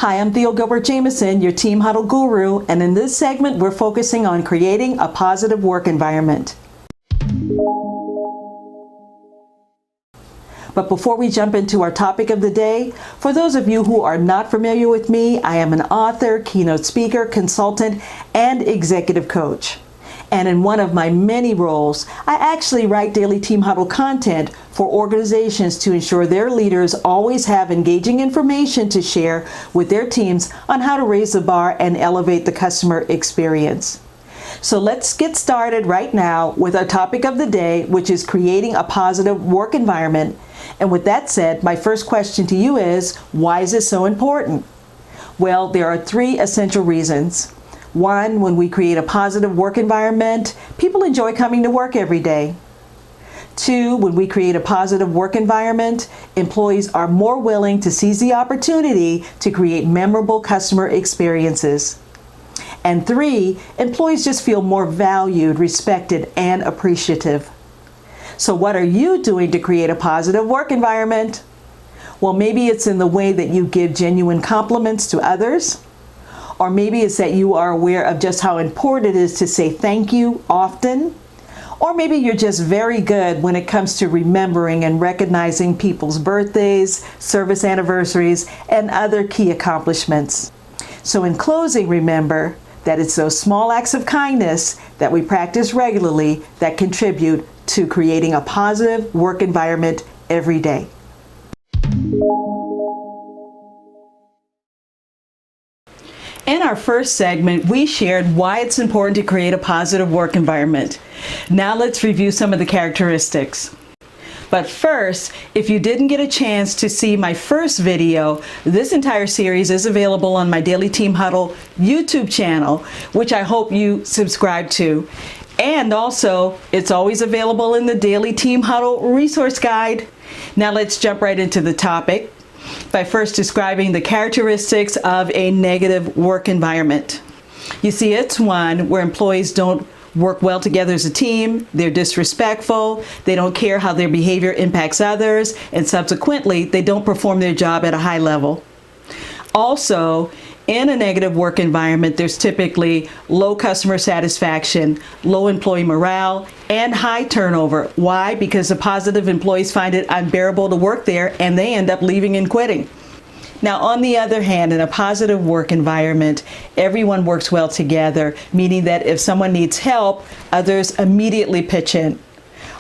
Hi, I'm Theo Gilbert-Jamison, your Team Huddle guru, and in this segment, we're focusing on creating a positive work environment. But before we jump into our topic of the day, for those of you who are not familiar with me, I am an author, keynote speaker, consultant, and executive coach. And in one of my many roles, I actually write daily Team Huddle content for organizations to ensure their leaders always have engaging information to share with their teams on how to raise the bar and elevate the customer experience. So let's get started right now with our topic of the day, which is creating a positive work environment. And with that said, my first question to you is, why is this so important? Well, there are three essential reasons. One, when we create a positive work environment, people enjoy coming to work every day. Two, when we create a positive work environment, employees are more willing to seize the opportunity to create memorable customer experiences. And three, employees just feel more valued, respected, and appreciative. So what are you doing to create a positive work environment? Well, maybe it's in the way that you give genuine compliments to others. Or maybe it's that you are aware of just how important it is to say thank you often. Or maybe you're just very good when it comes to remembering and recognizing people's birthdays, service anniversaries, and other key accomplishments. So in closing, remember that it's those small acts of kindness that we practice regularly that contribute to creating a positive work environment every day. In our first segment, we shared why it's important to create a positive work environment. Now let's review some of the characteristics. But first, if you didn't get a chance to see my first video, this entire series is available on my Daily Team Huddle YouTube channel, which I hope you subscribe to. And also, it's always available in the Daily Team Huddle resource guide. Now let's jump right into the topic by first describing the characteristics of a negative work environment. You see, it's one where employees don't work well together as a team, they're disrespectful, they don't care how their behavior impacts others, and subsequently, they don't perform their job at a high level. Also, in a negative work environment, there's typically low customer satisfaction, low employee morale, and high turnover. Why? Because the positive employees find it unbearable to work there and they end up leaving and quitting. Now, on the other hand, in a positive work environment, everyone works well together, meaning that if someone needs help, others immediately pitch in.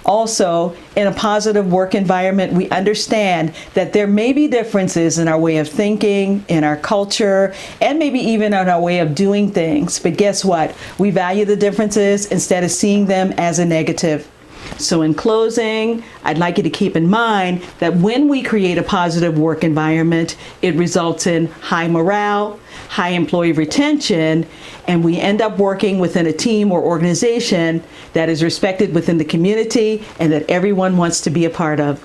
Also, in a positive work environment, we understand that there may be differences in our way of thinking, in our culture, and maybe even in our way of doing things. But guess what? We value the differences instead of seeing them as a negative. So in closing, I'd like you to keep in mind that when we create a positive work environment, it results in high morale, high employee retention, and we end up working within a team or organization that is respected within the community and that everyone wants to be a part of.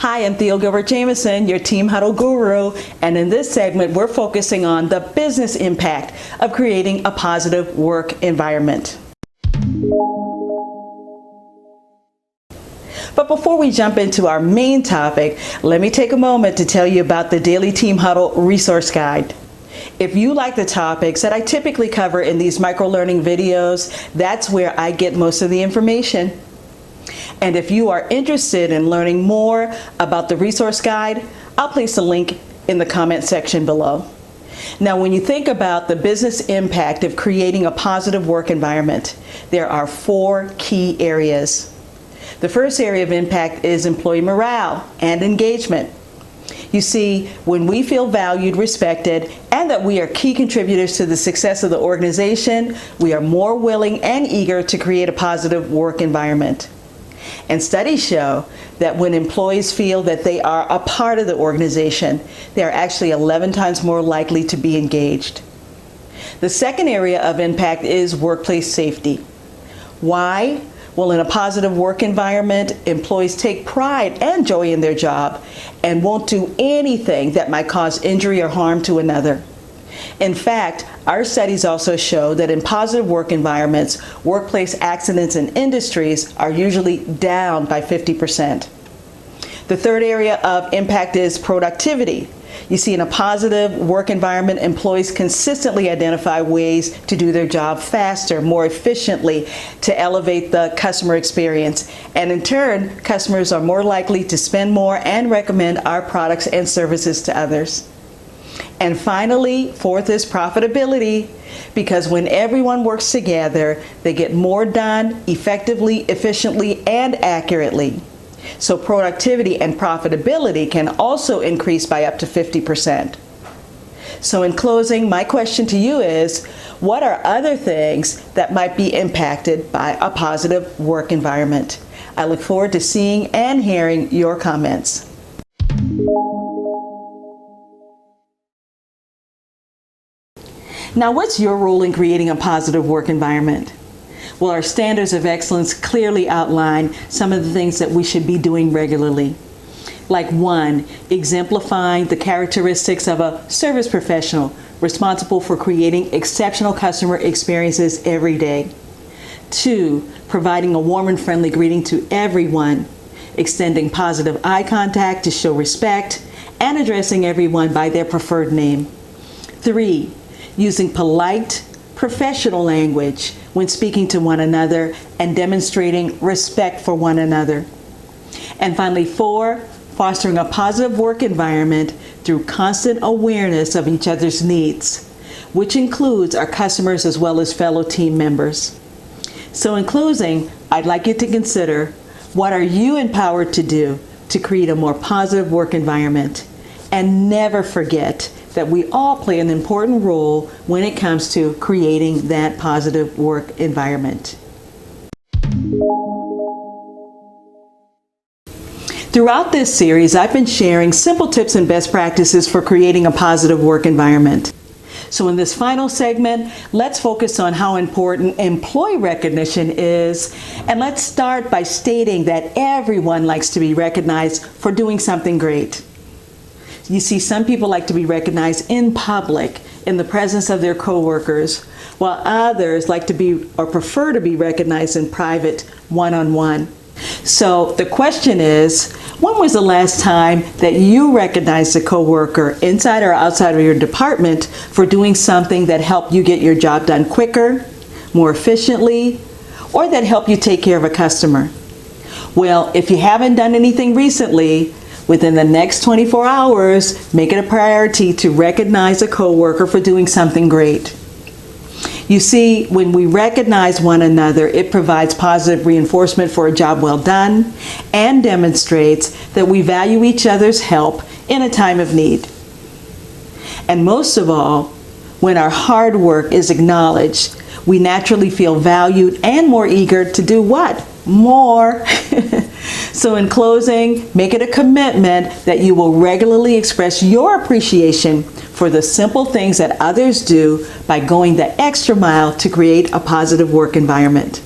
Hi, I'm Theo Gilbert-Jamison, your Team Huddle guru, and in this segment, we're focusing on the business impact of creating a positive work environment. But before we jump into our main topic, let me take a moment to tell you about the Daily Team Huddle resource guide. If you like the topics that I typically cover in these micro-learning videos, that's where I get most of the information. And if you are interested in learning more about the resource guide, I'll place a link in the comment section below. Now, when you think about the business impact of creating a positive work environment, there are four key areas. The first area of impact is employee morale and engagement. You see, when we feel valued, respected, and that we are key contributors to the success of the organization, we are more willing and eager to create a positive work environment. And studies show that when employees feel that they are a part of the organization, they are actually 11 times more likely to be engaged. The second area of impact is workplace safety. Why? Well, in a positive work environment, employees take pride and joy in their job and won't do anything that might cause injury or harm to another. In fact, our studies also show that in positive work environments, workplace accidents in industries are usually down by 50%. The third area of impact is productivity. You see, in a positive work environment, employees consistently identify ways to do their job faster, more efficiently, to elevate the customer experience. And in turn, customers are more likely to spend more and recommend our products and services to others. And finally, fourth is profitability, because when everyone works together, they get more done effectively, efficiently, and accurately. So productivity and profitability can also increase by up to 50%. So in closing, my question to you is, what are other things that might be impacted by a positive work environment? I look forward to seeing and hearing your comments. Now, what's your role in creating a positive work environment? Well, our standards of excellence clearly outline some of the things that we should be doing regularly. Like 1, exemplifying the characteristics of a service professional responsible for creating exceptional customer experiences every day. 2, providing a warm and friendly greeting to everyone, extending positive eye contact to show respect, and addressing everyone by their preferred name. 3, using polite, professional language when speaking to one another and demonstrating respect for one another. And finally, 4, fostering a positive work environment through constant awareness of each other's needs, which includes our customers as well as fellow team members. So in closing, I'd like you to consider, what are you empowered to do to create a more positive work environment? And never forget that we all play an important role when it comes to creating that positive work environment. Throughout this series, I've been sharing simple tips and best practices for creating a positive work environment. So in this final segment, let's focus on how important employee recognition is. And let's start by stating that everyone likes to be recognized for doing something great. You see, some people like to be recognized in public, in the presence of their coworkers, while others like to be or prefer to be recognized in private, one-on-one. So the question is, when was the last time that you recognized a coworker inside or outside of your department for doing something that helped you get your job done quicker, more efficiently, or that helped you take care of a customer? Well, if you haven't done anything recently, within the next 24 hours, make it a priority to recognize a coworker for doing something great. You see, when we recognize one another, it provides positive reinforcement for a job well done and demonstrates that we value each other's help in a time of need. And most of all, when our hard work is acknowledged, we naturally feel valued and more eager to do what? More. So in closing, make it a commitment that you will regularly express your appreciation for the simple things that others do by going the extra mile to create a positive work environment.